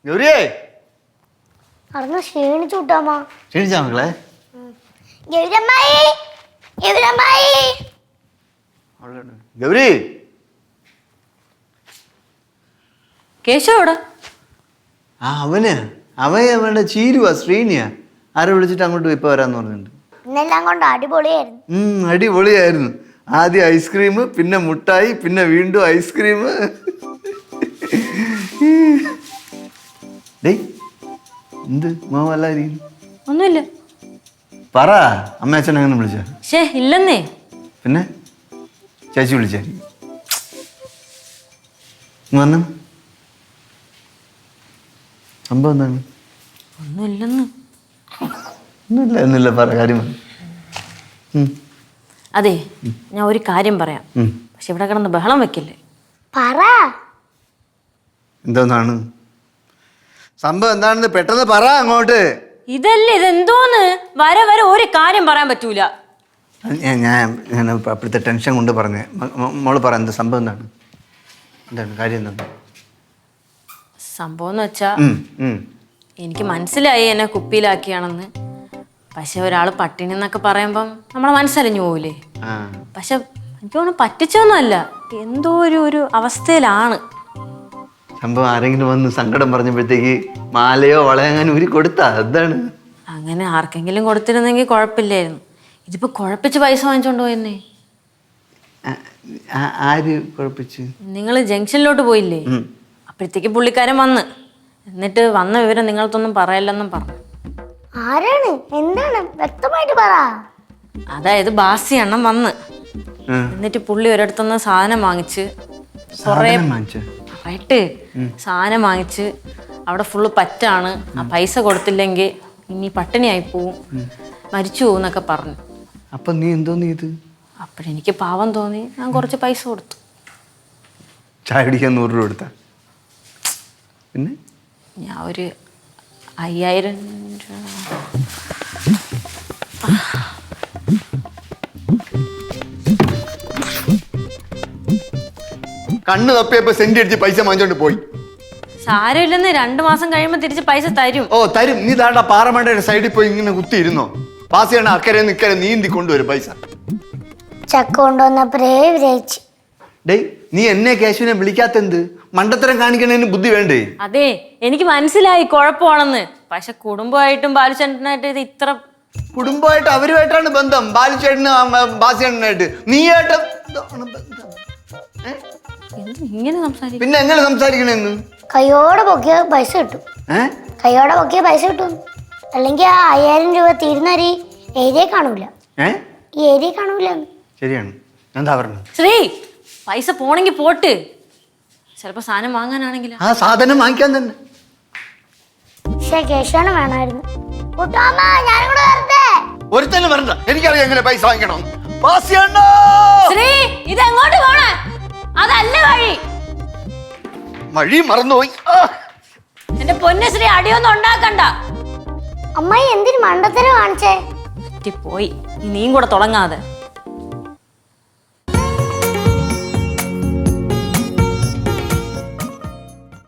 ഗൗരിയേ അവിടുന്ന് ക്ഷീണിച്ചു കൂട്ടാമ്മ. ക്ഷീണിച്ചാ മക്കളെ? ഗൗരമ്മായി, ഗൗരമ്മായി. ഗൗരി കേശവോടാ? അവന്റെ ചീരുവാ, ശ്രീനിയാ. ആരെ വിളിച്ചിട്ട് അങ്ങോട്ട് ഇപ്പൊ വരാന്ന് പറഞ്ഞിട്ടുണ്ട്. ഇന്നെല്ലാം കൊണ്ട് അടിപൊളിയായിരുന്നു. അടിപൊളിയായിരുന്നു. ആദ്യം ഐസ്ക്രീം, പിന്നെ മുട്ടായി, പിന്നെ വീണ്ടും ഐസ്ക്രീം. എന്ത് മാവല്ലായിരിക്കും? ഒന്നുമില്ല. പറ, അമ്മ അച്ഛൻ അങ്ങനെ വിളിച്ച? ശേ ഇല്ലെന്നേ. പിന്നെ ചേച്ചി വിളിച്ചായിരിക്കും. വന്നു സംഭവം എന്താണ്? ഒന്നുമില്ലെന്ന്. ഒന്നുമില്ല പറ, കാര്യം. അതെ, ഞാൻ ഒരു കാര്യം പറയാം. പക്ഷെ ഇവിടെ കിടന്ന് ബഹളം വെക്കില്ലേ. പറ. എന്തോന്നാണ് സംഭവം? എന്താണെന്ന് പെട്ടെന്ന് പറ അങ്ങോട്ട്. ഇതല്ലേ ഇതെന്തോന്ന്? വരെ വരെ ഒരു കാര്യം പറയാൻ പറ്റൂല. ഞാൻ അപ്പോഴത്തെ ടെൻഷൻ കൊണ്ട് പറഞ്ഞേ. മോള് പറ, എന്താ സംഭവം? എന്താണ് കാര്യം? എന്താണ് സംഭവം എന്ന് വെച്ചാ, എനിക്ക് മനസ്സിലായി എന്നെ കുപ്പിയിലാക്കിയാണെന്ന്. പക്ഷെ ഒരാൾ പട്ടിണി എന്നൊക്കെ പറയുമ്പം നമ്മളെ മനസ്സലിഞ്ഞു പോവില്ലേ. പക്ഷെ എനിക്ക് തോന്നുന്നു പറ്റിച്ചൊന്നുമല്ല, എന്തോ ഒരു അവസ്ഥയിലാണ് സംഭവം. ആരെങ്കിലും വന്ന് സങ്കടം പറഞ്ഞപ്പോഴത്തേക്ക് മാലയോ വളയങ്ങാനും ഊരി കൊടുത്താ? എന്താണ്? അങ്ങനെ ആർക്കെങ്കിലും കൊടുത്തിരുന്നെങ്കിൽ കുഴപ്പമില്ലായിരുന്നു. ഇതിപ്പോ കുഴപ്പിച്ച് പൈസ വാങ്ങിച്ചോണ്ട് പോയെന്നേ. ആര് കുഴപ്പിച്ച്? നിങ്ങൾ ജംഗ്ഷനിലോട്ട് പോയില്ലേ, അപ്പോഴത്തേക്ക് പുള്ളിക്കാരൻ വന്ന്. എന്നിട്ട് വന്ന വിവരം നിങ്ങൾക്കൊന്നും പറയല്ലെന്നും പറഞ്ഞു. ആരാണ്? എന്താണ്? വ്യക്തമായിട്ട് പറ. അതായത് ബാസി എണ്ണം വന്ന്. എന്നിട്ട് പുള്ളി ഒരിടത്തുനിന്ന് സാധനം വാങ്ങിച്ച് സാധനം വാങ്ങിച്ച് അവിടെ ഫുള്ള് പറ്റാണ്. ആ പൈസ കൊടുത്തില്ലെങ്കിൽ ഇനി പട്ടിണിയായി പോവും, മരിച്ചു പോവും എന്നൊക്കെ പറഞ്ഞു. അപ്പൊ നീ എന്തോന്ന് ചെയ്ത്? അപ്പോഴെനിക്ക് പാവം തോന്നി, ഞാൻ കുറച്ച് പൈസ കൊടുത്തു. ചായ കുടിക്കാൻ 100 രൂപ കൊടുത്ത? പിന്നെ ഞാൻ ഒരു 5000 രൂപ. കണ്ണ് തപ്പിയപ്പോ സെന്റ് അടിച്ച് പൈസ വാങ്ങിച്ചോണ്ട് പോയി. സാരമില്ലെന്ന്, 2 മാസം കഴിയുമ്പോ തിരിച്ച് പൈസ തരും. ഓ തരും. നീ താണ്ട പാറമണ്ടയുടെ സൈഡിൽ പോയി ഇങ്ങനെ കുത്തിയിരുന്നോ? പാസിയാണ് അക്കരെ നിക്കരെ നീന്തി കൊണ്ടുവരും പൈസ. ചക്ക കൊണ്ടുവന്നപ്പോഴേ വിരയിച്ച്. ഡേയ്, നീ എന്നെ കേശുവിനെ വിളിക്കാത്തെന്ത്? മണ്ടത്തരം കാണിക്കണതിന് ബുദ്ധി വേണ്ടേ? അതെ, എനിക്ക് മനസ്സിലായി കുഴപ്പമാണെന്ന്. പക്ഷെ കുടുംബമായിട്ടും ബാലുചേട്ടനായിട്ട് ഇത് ഇത്ര... കുടുംബമായിട്ട് അവരുമായിട്ടാണ് ബന്ധം, ബാലുചേട്ടനും ബാസിയേട്ടനായിട്ട്. നീയായിട്ട് ഇങ്ങനെ സംസാരിക്കും? പിന്നെ എങ്ങനെ സംസാരിക്കണെന്ന്? കയ്യോടെ പൊക്കിയ പൈസ കിട്ടും. കയ്യോടെ പൊക്കിയ പൈസ കിട്ടും. അല്ലെങ്കിൽ ആ 5000 രൂപ തീരുന്നവര് ഏരിയ കാണൂല. ഈ ഏരിയ കാണൂല. ശരിയാണ്. എന്താ പറഞ്ഞത്? ശ്രീ, പൈസ പോണെങ്കി പോട്ട്. ചിലപ്പോ സാധനം വാങ്ങാനാണെങ്കിലോ? ആ സാധനം വാങ്ങിക്കാൻ തന്നെ. പക്ഷെ കേശാണ് വേണമായിരുന്നു. ഒരുത്തന്നെ വരണ്ട, എനിക്കറിയാം എങ്ങനെ പൈസ വാങ്ങിക്കണം. ശ്രീ, ഇത് എങ്ങോട്ട് പോണേ? അതല്ല വഴി. വഴി മറന്നുപോയി. എന്റെ പൊന്നശ്രീ, അടിയൊന്നും ഉണ്ടാക്കണ്ട. അമ്മായി എന്തിനു മണ്ടത്തരം കാണിച്ചേ? പോയി, നീയും കൂടെ തുടങ്ങാതെ.